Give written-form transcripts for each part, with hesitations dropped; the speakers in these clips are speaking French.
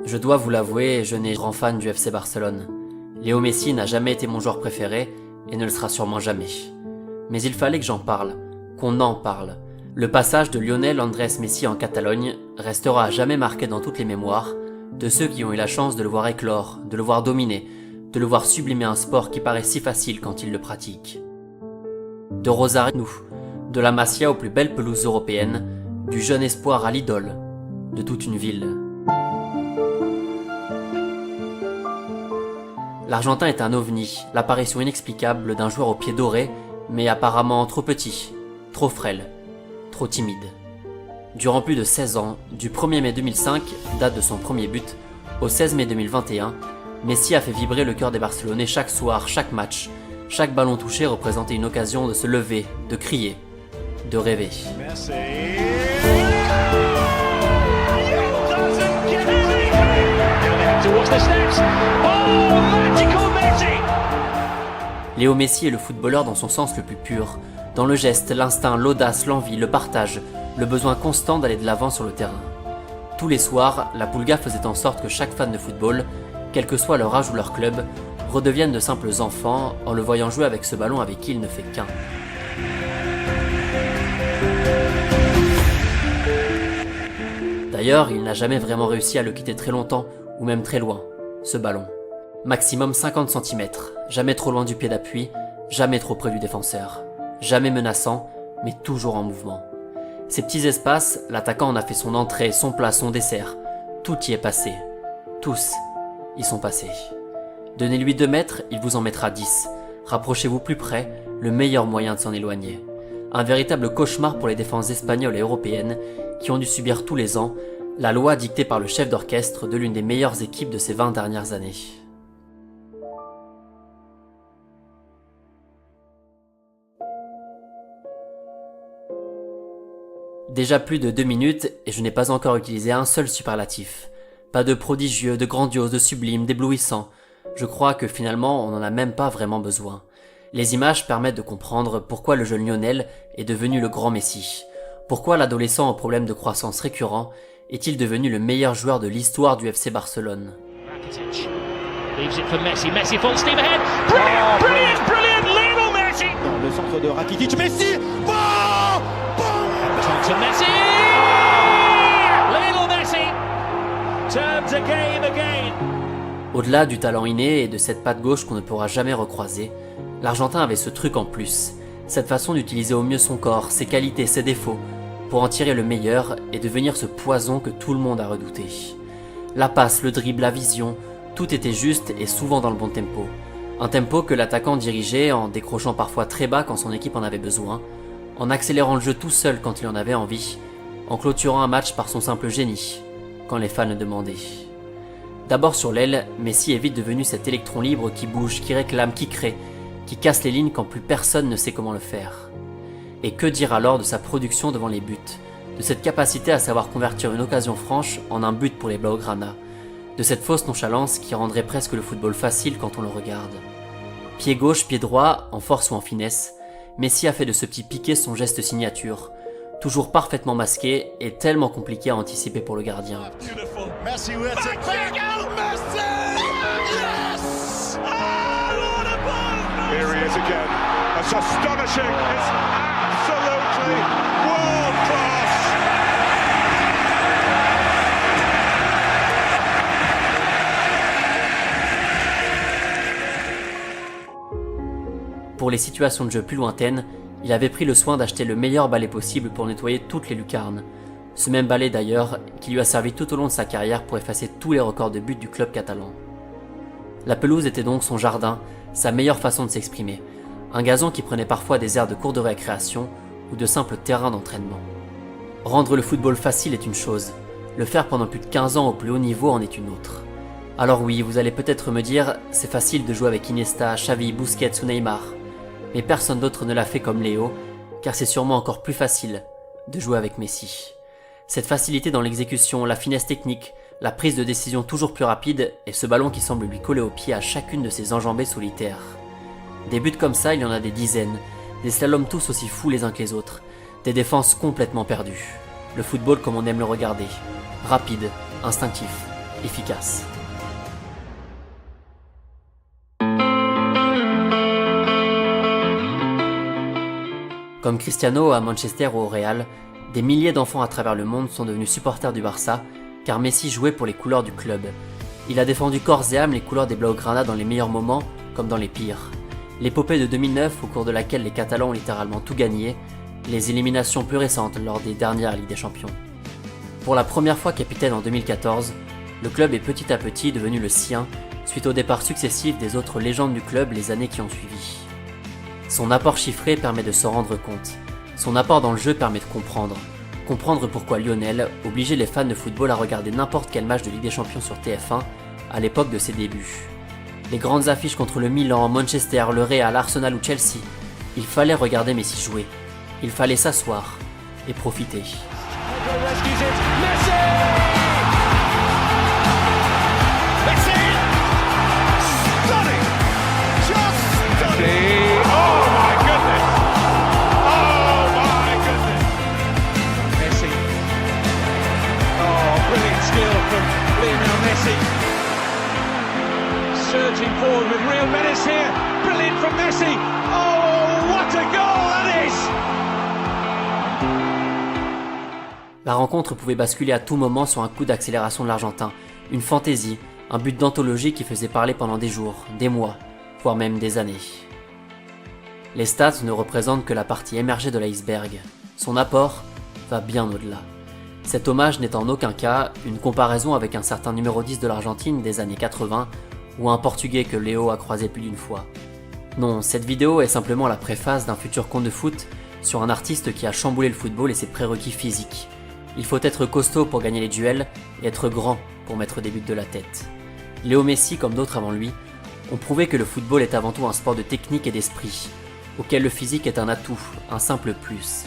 Je dois vous l'avouer, je n'ai grand fan du FC Barcelone. Léo Messi n'a jamais été mon joueur préféré et ne le sera sûrement jamais. Mais il fallait que j'en parle, qu'on en parle. Le passage de Lionel Andrés Messi en Catalogne restera à jamais marqué dans toutes les mémoires de ceux qui ont eu la chance de le voir éclore, de le voir dominer, de le voir sublimer un sport qui paraît si facile quand il le pratique. De Rosario, de la Masia aux plus belles pelouses européennes, du jeune espoir à l'idole, de toute une ville. L'Argentin est un ovni, l'apparition inexplicable d'un joueur aux pieds dorés, mais apparemment trop petit, trop frêle, trop timide. Durant plus de 16 ans, du 1er mai 2005, date de son premier but, au 16 mai 2021, Messi a fait vibrer le cœur des Barcelonais chaque soir, chaque match. Chaque ballon touché représentait une occasion de se lever, de crier, de rêver. Merci. Léo Messi est le footballeur dans son sens le plus pur, dans le geste, l'instinct, l'audace, l'envie, le partage, le besoin constant d'aller de l'avant sur le terrain. Tous les soirs, la Pulga faisait en sorte que chaque fan de football, quel que soit leur âge ou leur club, redeviennent de simples enfants en le voyant jouer avec ce ballon avec qui il ne fait qu'un. D'ailleurs, il n'a jamais vraiment réussi à le quitter très longtemps, ou même très loin, ce ballon. Maximum 50 cm, jamais trop loin du pied d'appui, jamais trop près du défenseur. Jamais menaçant, mais toujours en mouvement. Ces petits espaces, l'attaquant en a fait son entrée, son plat, son dessert. Tout y est passé. Tous y sont passés. Donnez-lui 2 mètres, il vous en mettra 10. Rapprochez-vous plus près, le meilleur moyen de s'en éloigner. Un véritable cauchemar pour les défenses espagnoles et européennes qui ont dû subir tous les ans la loi dictée par le chef d'orchestre de l'une des meilleures équipes de ces 20 dernières années. Déjà plus de 2 minutes et je n'ai pas encore utilisé un seul superlatif. Pas de prodigieux, de grandiose, de sublime, d'éblouissant. Je crois que finalement on n'en a même pas vraiment besoin. Les images permettent de comprendre pourquoi le jeune Lionel est devenu le grand Messi. Pourquoi l'adolescent aux problèmes de croissance récurrents est-il devenu le meilleur joueur de l'histoire du FC Barcelone. Le centre de Rakitic, Messi, Messi! Lionel Messi turns the game again. Au-delà du talent inné et de cette patte gauche qu'on ne pourra jamais recroiser, l'Argentin avait ce truc en plus, cette façon d'utiliser au mieux son corps, ses qualités, ses défauts, pour en tirer le meilleur et devenir ce poison que tout le monde a redouté. La passe, le dribble, la vision, tout était juste et souvent dans le bon tempo. Un tempo que l'attaquant dirigeait en décrochant parfois très bas quand son équipe en avait besoin, en accélérant le jeu tout seul quand il en avait envie, en clôturant un match par son simple génie, quand les fans le demandaient. D'abord sur l'aile, Messi est vite devenu cet électron libre qui bouge, qui réclame, qui crée, qui casse les lignes quand plus personne ne sait comment le faire. Et que dire alors de sa production devant les buts, de cette capacité à savoir convertir une occasion franche en un but pour les Blaugrana, de cette fausse nonchalance qui rendrait presque le football facile quand on le regarde. Pied gauche, pied droit, en force ou en finesse, Messi a fait de ce petit piqué son geste signature, toujours parfaitement masqué et tellement compliqué à anticiper pour le gardien. Messi with it. Messi! Yes! Oh, what a ball! Here he is again. That's astonishing. It's absolutely world class. Pour les situations de jeu plus lointaines, il avait pris le soin d'acheter le meilleur balai possible pour nettoyer toutes les lucarnes. Ce même balai d'ailleurs qui lui a servi tout au long de sa carrière pour effacer tous les records de buts du club catalan. La pelouse était donc son jardin, sa meilleure façon de s'exprimer. Un gazon qui prenait parfois des airs de cours de récréation ou de simple terrain d'entraînement. Rendre le football facile est une chose, le faire pendant plus de 15 ans au plus haut niveau en est une autre. Alors oui, vous allez peut-être me dire, c'est facile de jouer avec Iniesta, Xavi, Busquets ou Neymar. Mais personne d'autre ne l'a fait comme Léo, car c'est sûrement encore plus facile de jouer avec Messi. Cette facilité dans l'exécution, la finesse technique, la prise de décision toujours plus rapide et ce ballon qui semble lui coller au pied à chacune de ses enjambées solitaires. Des buts comme ça, il y en a des dizaines, des slaloms tous aussi fous les uns que les autres, des défenses complètement perdues. Le football comme on aime le regarder, rapide, instinctif, efficace. Comme Cristiano à Manchester ou au Real, des milliers d'enfants à travers le monde sont devenus supporters du Barça, car Messi jouait pour les couleurs du club. Il a défendu corps et âme les couleurs des Blaugrana dans les meilleurs moments comme dans les pires. L'épopée de 2009, au cours de laquelle les Catalans ont littéralement tout gagné, les éliminations plus récentes lors des dernières Ligues des Champions. Pour la première fois capitaine en 2014, le club est petit à petit devenu le sien, suite au départ successif des autres légendes du club les années qui ont suivi. Son apport chiffré permet de s'en rendre compte. Son apport dans le jeu permet de comprendre pourquoi Lionel obligeait les fans de football à regarder n'importe quel match de Ligue des Champions sur TF1 à l'époque de ses débuts. Les grandes affiches contre le Milan, Manchester, le Real, Arsenal ou Chelsea, il fallait regarder Messi jouer. Il fallait s'asseoir et profiter. Surging forward with real menace here. Brilliant from Messi. Oh, what a goal that is! La rencontre pouvait basculer à tout moment sur un coup d'accélération de l'Argentin, une fantaisie, un but d'anthologie qui faisait parler pendant des jours, des mois, voire même des années. Les stats ne représentent que la partie émergée de l'iceberg. Son apport va bien au-delà. Cet hommage n'est en aucun cas une comparaison avec un certain numéro 10 de l'Argentine des années 80 ou un Portugais que Léo a croisé plus d'une fois. Non, cette vidéo est simplement la préface d'un futur conte de foot sur un artiste qui a chamboulé le football et ses prérequis physiques. Il faut être costaud pour gagner les duels et être grand pour mettre des buts de la tête. Léo Messi, comme d'autres avant lui, ont prouvé que le football est avant tout un sport de technique et d'esprit, auquel le physique est un atout, un simple plus.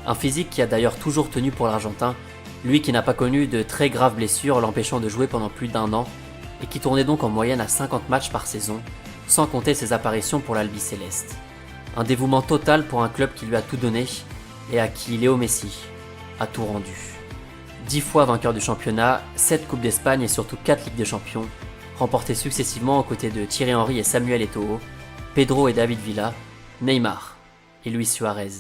Un physique qui a d'ailleurs toujours tenu pour l'Argentin, lui qui n'a pas connu de très graves blessures l'empêchant de jouer pendant plus d'1 an, et qui tournait donc en moyenne à 50 matchs par saison, sans compter ses apparitions pour l'Albiceleste. Un dévouement total pour un club qui lui a tout donné, et à qui Léo Messi a tout rendu. 10 fois vainqueur du championnat, 7 Coupes d'Espagne et surtout 4 Ligues des Champions, remportées successivement aux côtés de Thierry Henry et Samuel Eto'o, Pedro et David Villa, Neymar et Luis Suarez.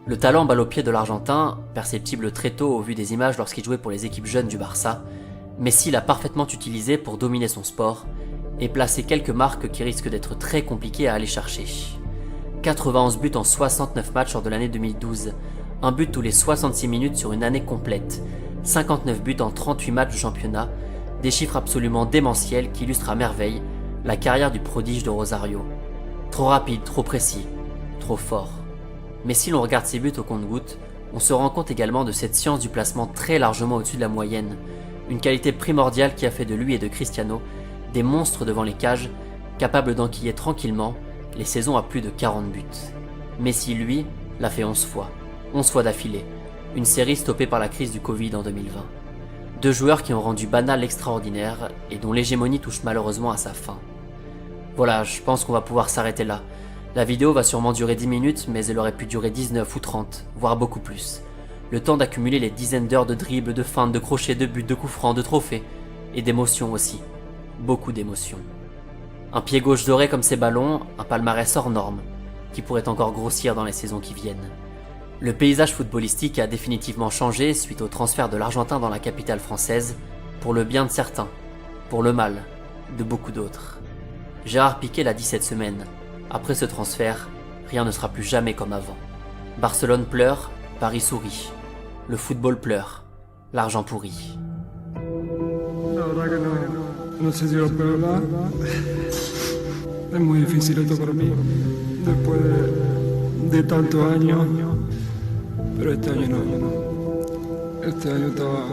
Le talent balle au pied de l'Argentin, perceptible très tôt au vu des images lorsqu'il jouait pour les équipes jeunes du Barça, Messi l'a parfaitement utilisé pour dominer son sport et placer quelques marques qui risquent d'être très compliquées à aller chercher. 91 buts en 69 matchs lors de l'année 2012, un but tous les 66 minutes sur une année complète, 59 buts en 38 matchs de championnat, des chiffres absolument démentiels qui illustrent à merveille la carrière du prodige de Rosario. Trop rapide, trop précis, trop fort. Mais si l'on regarde ses buts au compte-gouttes, on se rend compte également de cette science du placement très largement au-dessus de la moyenne, une qualité primordiale qui a fait de lui et de Cristiano des monstres devant les cages, capables d'enquiller tranquillement les saisons à plus de 40 buts. Messi, lui, l'a fait 11 fois d'affilée, une série stoppée par la crise du Covid en 2020. 2 joueurs qui ont rendu banal l'extraordinaire et dont l'hégémonie touche malheureusement à sa fin. Voilà, je pense qu'on va pouvoir s'arrêter là. La vidéo va sûrement durer 10 minutes, mais elle aurait pu durer 19 ou 30, voire beaucoup plus. Le temps d'accumuler les dizaines d'heures de dribbles, de feintes, de crochets, de buts, de coups francs, de trophées. Et d'émotions aussi. Beaucoup d'émotions. Un pied gauche doré comme ces ballons, un palmarès hors norme, qui pourrait encore grossir dans les saisons qui viennent. Le paysage footballistique a définitivement changé suite au transfert de l'Argentin dans la capitale française, pour le bien de certains, pour le mal de beaucoup d'autres. Gérard Piqué l'a dit cette semaine. Après ce transfert, rien ne sera plus jamais comme avant. Barcelone pleure, Paris sourit. Le football pleure, l'argent pourrit. La verdad que no sé si lo puedo hablar. Es muy difícil esto para mí, después de tantos años. Pero este año no. Este año estaba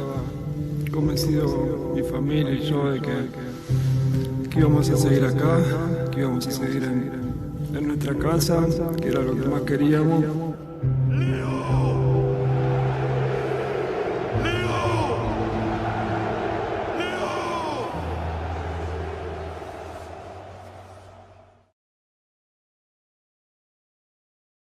convencido, mi familia y yo, de que íbamos a seguir acá, que íbamos a seguir en nuestra casa, que era lo que más queríamos.